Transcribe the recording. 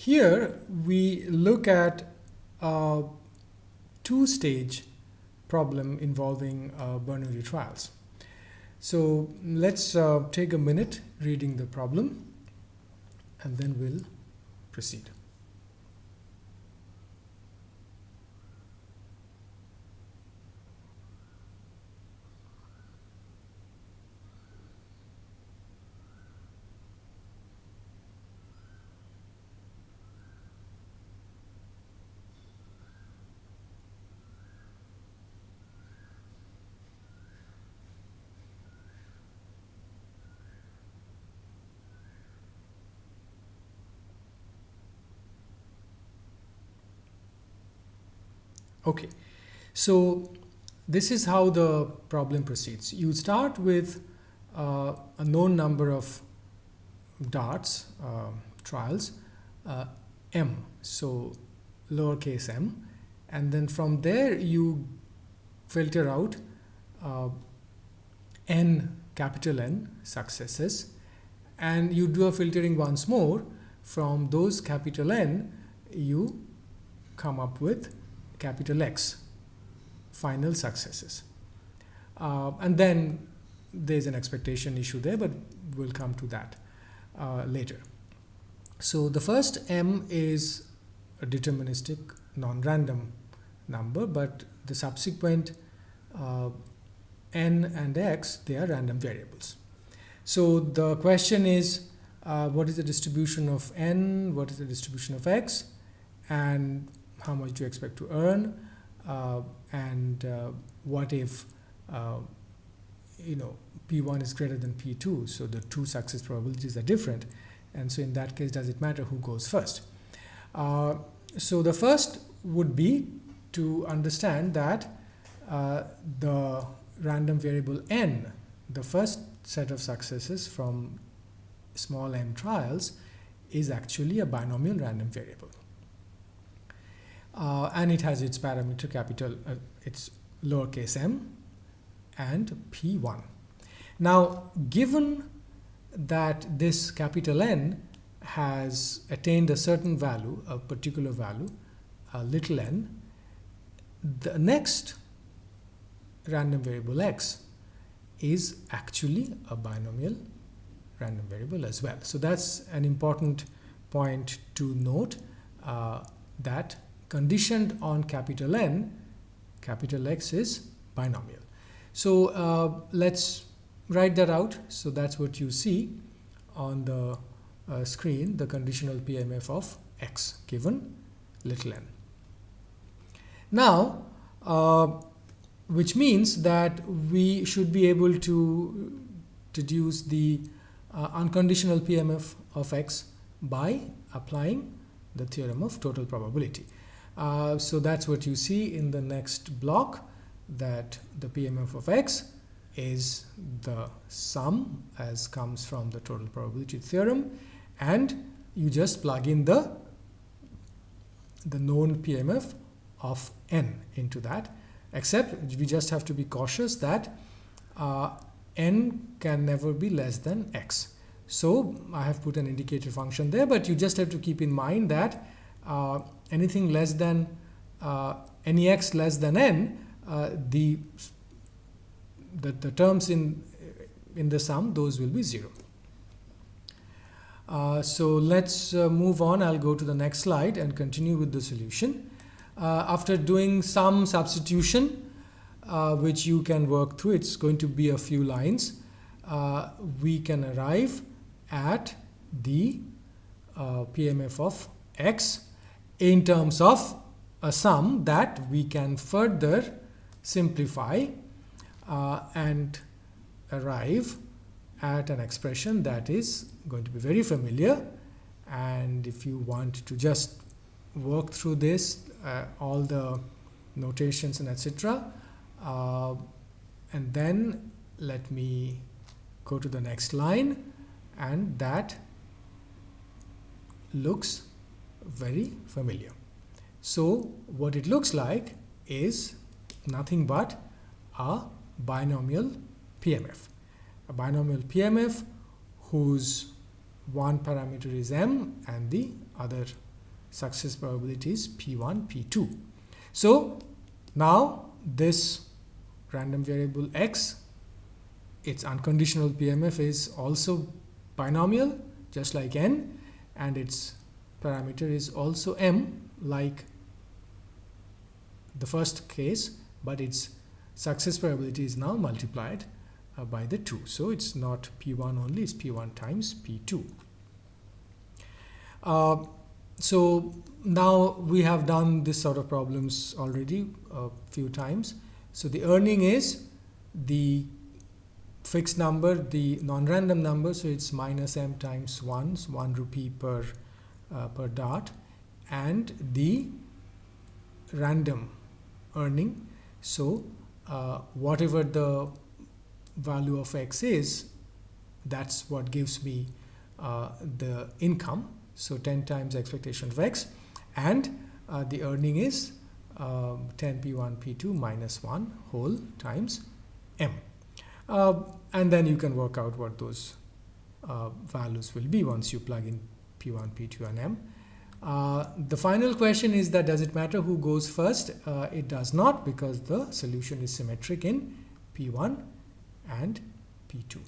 Here we look at a two-stage problem involving Bernoulli trials. So let's take a minute reading the problem and then we'll proceed. Okay, so this is how the problem proceeds. You start with a known number of darts, trials, m, so lowercase m, and then from there you filter out n, capital N successes, and you do a filtering once more. From those capital N you come up with capital X final successes, and then there's an expectation issue there, but we'll come to that later. So the first m is a deterministic non-random number, but the subsequent n and x, they are random variables. So the question is, what is the distribution of n, what is the distribution of x, and how much do you expect to earn, and what if P1 is greater than P2, so the two success probabilities are different, and so in that case does it matter who goes first? So the first would be to understand that the random variable n, the first set of successes from small m trials, is actually a binomial random variable. And it has its parameter capital, it's lowercase m and P1. Now, given that this capital N has attained a certain value, a particular value, a little n, the next random variable x is actually a binomial random variable as well. So that's an important point to note, that conditioned on capital N, capital X is binomial. So let's write that out. So that's what you see on the screen, the conditional PMF of X given little n. Now, which means that we should be able to deduce the unconditional PMF of X by applying the theorem of total probability. So that's what you see in the next block, that the PMF of X is the sum as comes from the total probability theorem, and you just plug in the known PMF of n into that, except we just have to be cautious that n can never be less than x. So I have put an indicator function there, but you just have to keep in mind that anything less than any x less than n, the terms in the sum, those will be 0. So let's move on. I'll go to the next slide and continue with the solution. After doing some substitution, which you can work through, it's going to be a few lines, we can arrive at the PMF of X in terms of a sum that we can further simplify and arrive at an expression that is going to be very familiar. And if you want to just work through this, all the notations and etc., and then let me go to the next line, and that looks very familiar. So what it looks like is nothing but a binomial PMF. A binomial PMF whose one parameter is m and the other success probability is P1, P2. So now this random variable X, its unconditional PMF is also binomial, just like N, and its parameter is also M, like the first case, but its success probability is now multiplied by the 2. So it's not P1 only, it's P1 times P2. So now we have done this sort of problems already a few times. So the earning is the fixed number, the non-random number, so it's minus M times 1 rupee per dot, and the random earning. So whatever the value of X is, that's what gives me the income. So 10 times expectation of X, and the earning is 10 P1 P2 minus 1 whole times M. And then you can work out what those values will be once you plug in P1, P2 and M. The final question is that does it matter who goes first? It does not, because the solution is symmetric in P1 and P2.